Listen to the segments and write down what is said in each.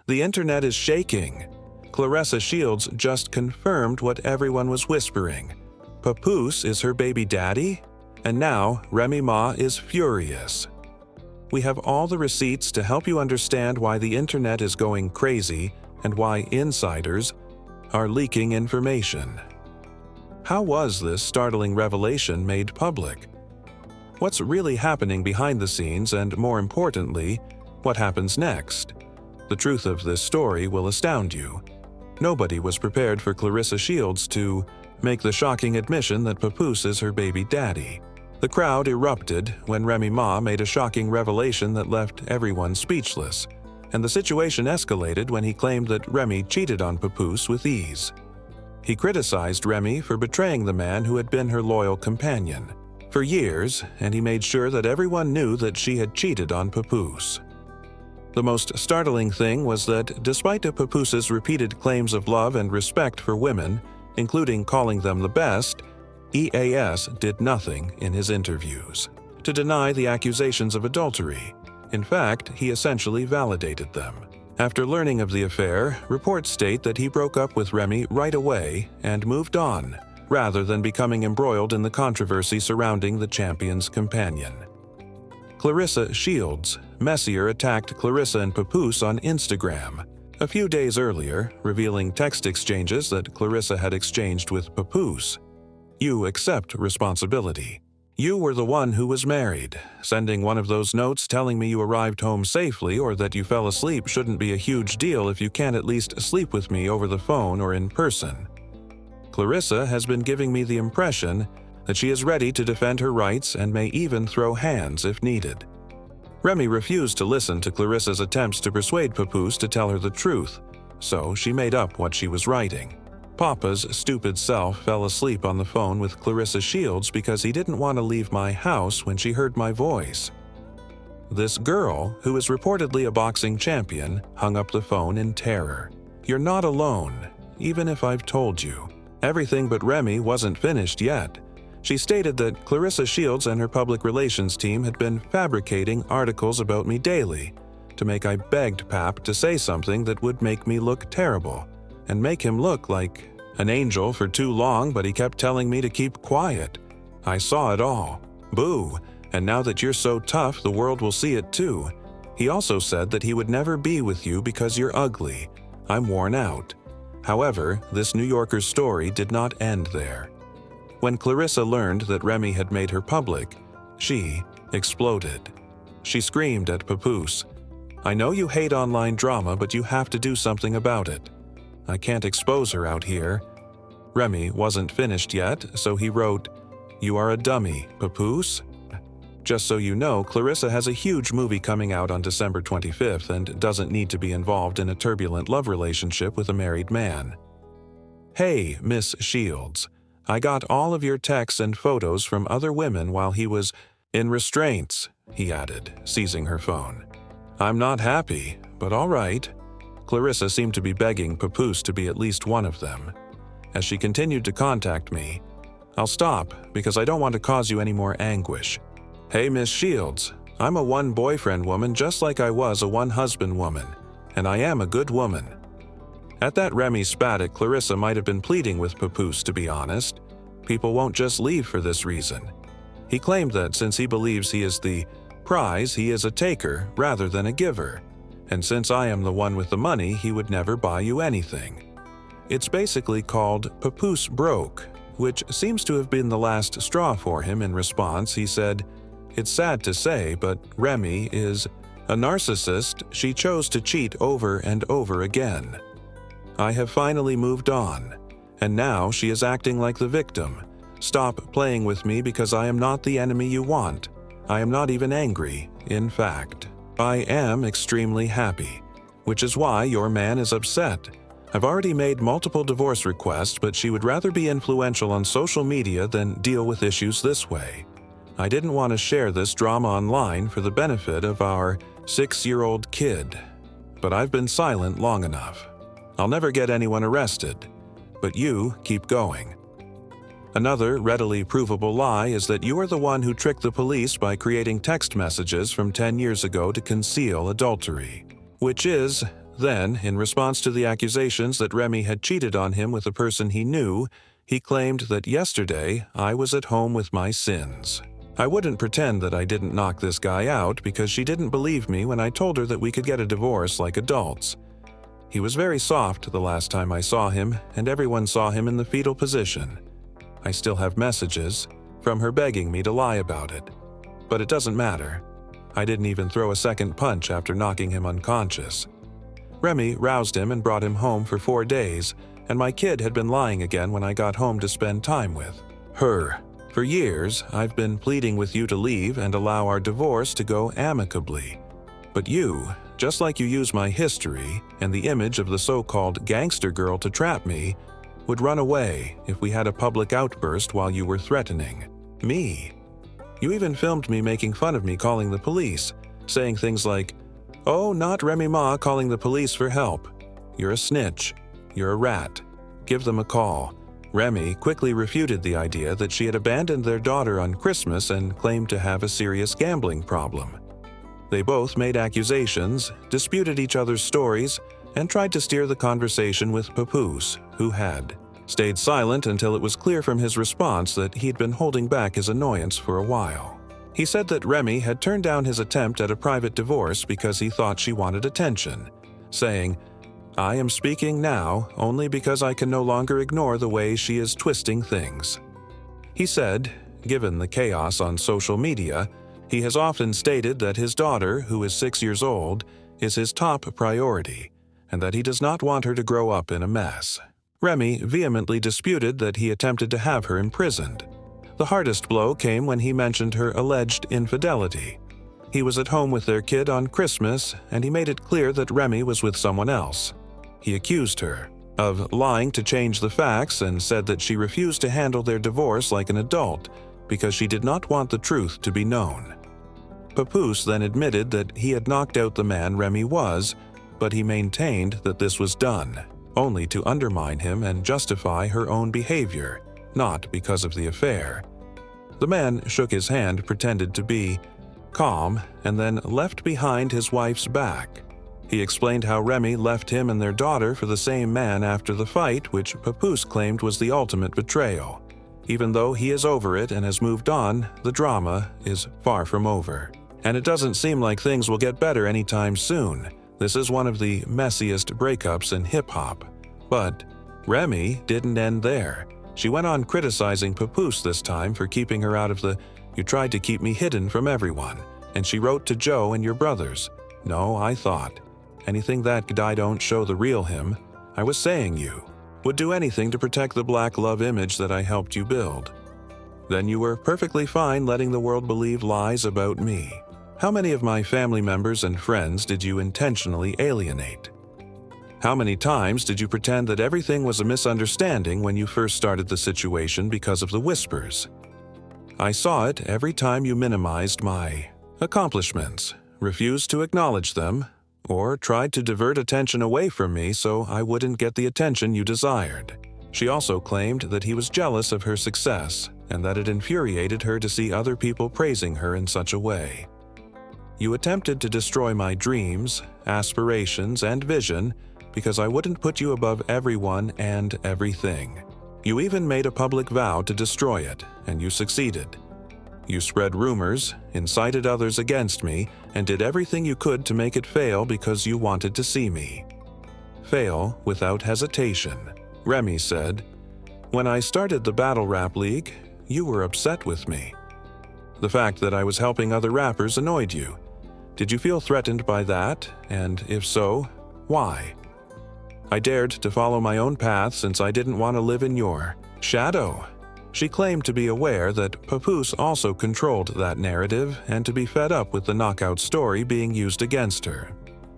The internet is shaking. Claressa Shields just confirmed what everyone was whispering. Papoose is her baby daddy? And now Remy Ma is furious. We have all the receipts to help you understand why the internet is going crazy and why insiders are leaking information. How was this startling revelation made public? What's really happening behind the scenes, and more importantly, what happens next? The truth of this story will astound you. Nobody was prepared for Claressa Shields to make the shocking admission that Papoose is her baby daddy. The crowd erupted when Remy Ma made a shocking revelation that left everyone speechless, and the situation escalated when he claimed that Remy cheated on Papoose with ease. He criticized Remy for betraying the man who had been her loyal companion for years, and he made sure that everyone knew that she had cheated on Papoose. The most startling thing was that, despite Papoose's repeated claims of love and respect for women, including calling them the best, EAS did nothing in his interviews to deny the accusations of adultery. In fact, he essentially validated them. After learning of the affair, reports state that he broke up with Remy right away and moved on, rather than becoming embroiled in the controversy surrounding the champion's companion. Claressa Shields, Messier attacked Claressa and Papoose on Instagram a few days earlier, revealing text exchanges that Claressa had exchanged with Papoose. "You accept responsibility. You were the one who was married. Sending one of those notes telling me you arrived home safely or that you fell asleep shouldn't be a huge deal if you can't at least sleep with me over the phone or in person. Claressa has been giving me the impression that she is ready to defend her rights and may even throw hands if needed." Remy refused to listen to Claressa's attempts to persuade Papoose to tell her the truth, so she made up what she was writing. "Papa's stupid self fell asleep on the phone with Claressa Shields because he didn't want to leave my house when she heard my voice." This girl, who is reportedly a boxing champion, hung up the phone in terror. "You're not alone, even if I've told you." Everything but Remy wasn't finished yet. She stated that Claressa Shields and her public relations team had been fabricating articles about me daily to make I begged Pap to say something that would make me look terrible and make him look like an angel for too long, but he kept telling me to keep quiet. I saw it all. Boo, and now that you're so tough, the world will see it too. He also said that he would never be with you because you're ugly. I'm worn out. However, this New Yorker's story did not end there. When Claressa learned that Remy had made her public, she exploded. She screamed at Papoose, "I know you hate online drama, but you have to do something about it. I can't expose her out here." Remy wasn't finished yet, so he wrote, "You are a dummy, Papoose." Just so you know, Claressa has a huge movie coming out on December 25th and doesn't need to be involved in a turbulent love relationship with a married man. "Hey, Miss Shields, I got all of your texts and photos from other women while he was in restraints," he added, seizing her phone. "I'm not happy, but all right." Claressa seemed to be begging Papoose to be at least one of them. As she continued to contact me, "I'll stop because I don't want to cause you any more anguish. Hey, Miss Shields, I'm a one-boyfriend woman just like I was a one-husband woman, and I am a good woman." At that, Remy spat at Claressa might have been pleading with Papoose, to be honest. People won't just leave for this reason. He claimed that since he believes he is the prize, he is a taker rather than a giver. And since I am the one with the money, he would never buy you anything. It's basically called Papoose broke, which seems to have been the last straw for him. In response, he said, "It's sad to say, but Remy is a narcissist. She chose to cheat over and over again. I have finally moved on, and now she is acting like the victim. Stop playing with me because I am not the enemy you want. I am not even angry. In fact, I am extremely happy, which is why your man is upset. I've already made multiple divorce requests, but she would rather be influential on social media than deal with issues this way. I didn't want to share this drama online for the benefit of our 6-year-old kid, but I've been silent long enough. I'll never get anyone arrested, but you keep going." Another readily provable lie is that you are the one who tricked the police by creating text messages from 10 years ago to conceal adultery, which is Then, in response to the accusations that Remy had cheated on him with a person he knew, he claimed that yesterday I was at home with my sins. I wouldn't pretend that I didn't knock this guy out because she didn't believe me when I told her that we could get a divorce like adults. He was very soft the last time I saw him, and everyone saw him in the fetal position. I still have messages from her begging me to lie about it. But it doesn't matter. I didn't even throw a second punch after knocking him unconscious. Remy roused him and brought him home for 4 days, and my kid had been lying again when I got home to spend time with her. For years, I've been pleading with you to leave and allow our divorce to go amicably. But you, just like you use my history and the image of the so-called gangster girl to trap me, would run away if we had a public outburst while you were threatening me. You even filmed me making fun of me calling the police, saying things like, "Oh, not Remy Ma calling the police for help. You're a snitch. You're a rat. Give them a call." Remy quickly refuted the idea that she had abandoned their daughter on Christmas and claimed to have a serious gambling problem. They both made accusations, disputed each other's stories, and tried to steer the conversation with Papoose, who had stayed silent until it was clear from his response that he'd been holding back his annoyance for a while. He said that Remy had turned down his attempt at a private divorce because he thought she wanted attention, saying, "I am speaking now only because I can no longer ignore the way she is twisting things." He said, given the chaos on social media, he has often stated that his daughter, who is 6 years old, is his top priority, and that he does not want her to grow up in a mess. Remy vehemently disputed that he attempted to have her imprisoned. The hardest blow came when he mentioned her alleged infidelity. He was at home with their kid on Christmas, and he made it clear that Remy was with someone else. He accused her of lying to change the facts and said that she refused to handle their divorce like an adult because she did not want the truth to be known. Papoose then admitted that he had knocked out the man Remy was, but he maintained that this was done only to undermine him and justify her own behavior, not because of the affair. The man shook his hand, pretended to be calm, and then left behind his wife's back. He explained how Remy left him and their daughter for the same man after the fight, which Papoose claimed was the ultimate betrayal. Even though he is over it and has moved on, the drama is far from over. And it doesn't seem like things will get better anytime soon. This is one of the messiest breakups in hip-hop. But Remy didn't end there. She went on criticizing Papoose this time for keeping her out of the "you tried to keep me hidden from everyone," and she wrote to Joe and your brothers, "No, I thought. Anything that guy don't show the real him. I was saying you would do anything to protect the black love image that I helped you build. Then you were perfectly fine letting the world believe lies about me. How many of my family members and friends did you intentionally alienate? How many times did you pretend that everything was a misunderstanding when you first started the situation because of the whispers? I saw it every time you minimized my accomplishments, refused to acknowledge them, or tried to divert attention away from me so I wouldn't get the attention you desired." She also claimed that he was jealous of her success and that it infuriated her to see other people praising her in such a way. "You attempted to destroy my dreams, aspirations, and vision because I wouldn't put you above everyone and everything. You even made a public vow to destroy it, and you succeeded. You spread rumors, incited others against me, and did everything you could to make it fail because you wanted to see me. Fail without hesitation," Remy said. "When I started the Battle Rap League, you were upset with me. The fact that I was helping other rappers annoyed you. Did you feel threatened by that? And if so, why? I dared to follow my own path since I didn't want to live in your shadow." She claimed to be aware that Papoose also controlled that narrative and to be fed up with the knockout story being used against her.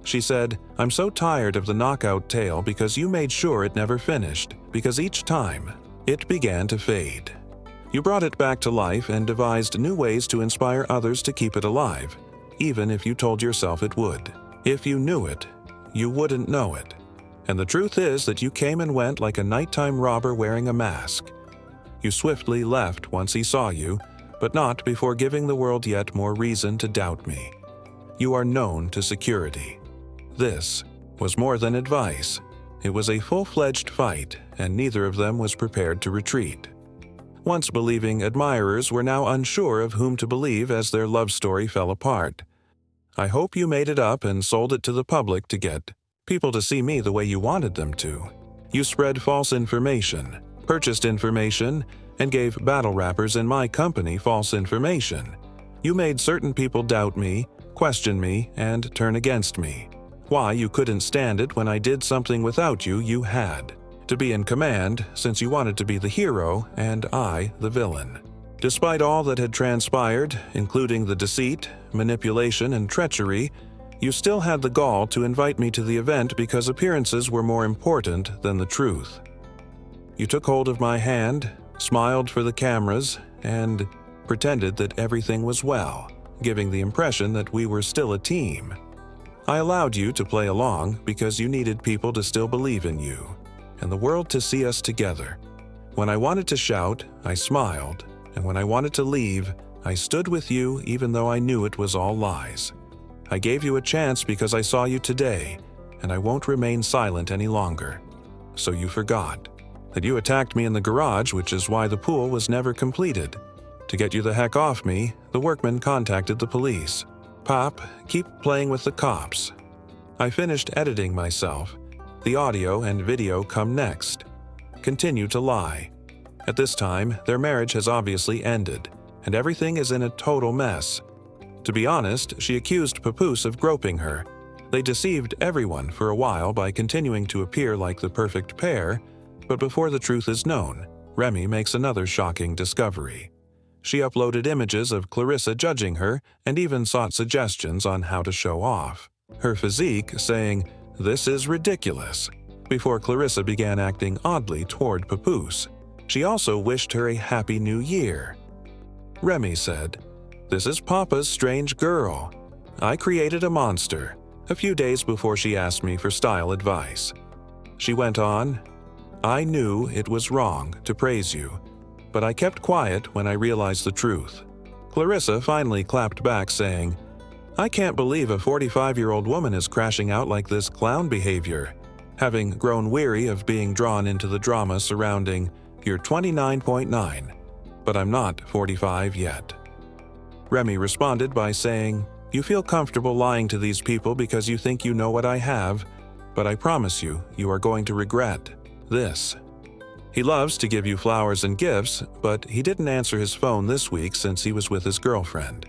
She said, "I'm so tired of the knockout tale because you made sure it never finished, because each time, it began to fade. You brought it back to life and devised new ways to inspire others to keep it alive, even if you told yourself it would. If you knew it, you wouldn't know it. And the truth is that you came and went like a nighttime robber wearing a mask. You swiftly left once he saw you, but not before giving the world yet more reason to doubt me. You are known to security. This was more than advice. It was a full-fledged fight, and neither of them was prepared to retreat. Once believing admirers were now unsure of whom to believe as their love story fell apart. I hope you made it up and sold it to the public to get people to see me the way you wanted them to. You spread false information, purchased information, and gave battle rappers in my company false information. You made certain people doubt me, question me, and turn against me. Why you couldn't stand it when I did something without you, you had to be in command, since you wanted to be the hero and I the villain. Despite all that had transpired, including the deceit, manipulation, and treachery, you still had the gall to invite me to the event because appearances were more important than the truth. You took hold of my hand, smiled for the cameras, and pretended that everything was well, giving the impression that we were still a team. I allowed you to play along because you needed people to still believe in you, and the world to see us together. When I wanted to shout, I smiled, and when I wanted to leave, I stood with you even though I knew it was all lies. I gave you a chance because I saw you today, and I won't remain silent any longer. So you forgot that you attacked me in the garage, which is why the pool was never completed. To get you the heck off me, the workmen contacted the police. Pop, keep playing with the cops. I finished editing myself. The audio and video come next. Continue to lie. At this time, their marriage has obviously ended, and everything is in a total mess. To be honest, she accused Papoose of groping her. They deceived everyone for a while by continuing to appear like the perfect pair, but before the truth is known, Remy makes another shocking discovery. She uploaded images of Claressa judging her and even sought suggestions on how to show off her physique, saying, "This is ridiculous," before Claressa began acting oddly toward Papoose. She also wished her a happy new year. Remy said, "This is Papa's strange girl. I created a monster," a few days before she asked me for style advice. She went on, "I knew it was wrong to praise you, but I kept quiet when I realized the truth." Claressa finally clapped back, saying, "I can't believe a 45-year-old woman is crashing out like this clown behavior, having grown weary of being drawn into the drama surrounding your 29.9, but I'm not 45 yet." Remy responded by saying, "You feel comfortable lying to these people because you think you know what I have, but I promise you, you are going to regret this." He loves to give you flowers and gifts, but he didn't answer his phone this week since he was with his girlfriend.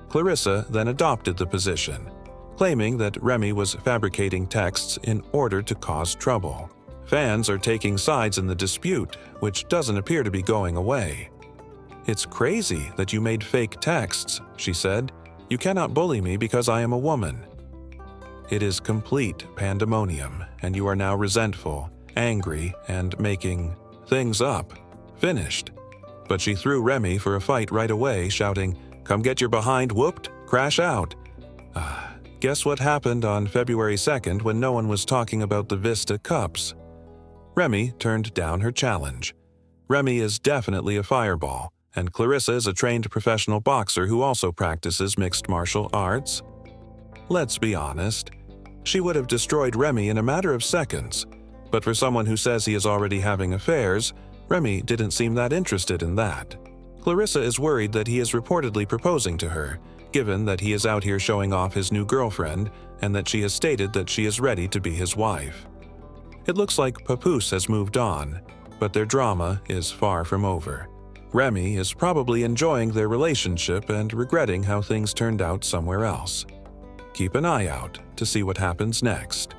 Claressa then adopted the position, claiming that Remy was fabricating texts in order to cause trouble. Fans are taking sides in the dispute, which doesn't appear to be going away. "It's crazy that you made fake texts," she said. "You cannot bully me because I am a woman." It is complete pandemonium, and you are now resentful, angry, and making things up. Finished. But she threw Remy for a fight right away, shouting, "Come get your behind whooped, crash out." Guess what happened on February 2nd when no one was talking about the Vista Cups? Remy turned down her challenge. Remy is definitely a fireball, and Claressa is a trained professional boxer who also practices mixed martial arts. Let's be honest, she would have destroyed Remy in a matter of seconds, but for someone who says he is already having affairs, Remy didn't seem that interested in that. Claressa is worried that he is reportedly proposing to her, given that he is out here showing off his new girlfriend and that she has stated that she is ready to be his wife. It looks like Papoose has moved on, but their drama is far from over. Remy is probably enjoying their relationship and regretting how things turned out somewhere else. Keep an eye out to see what happens next.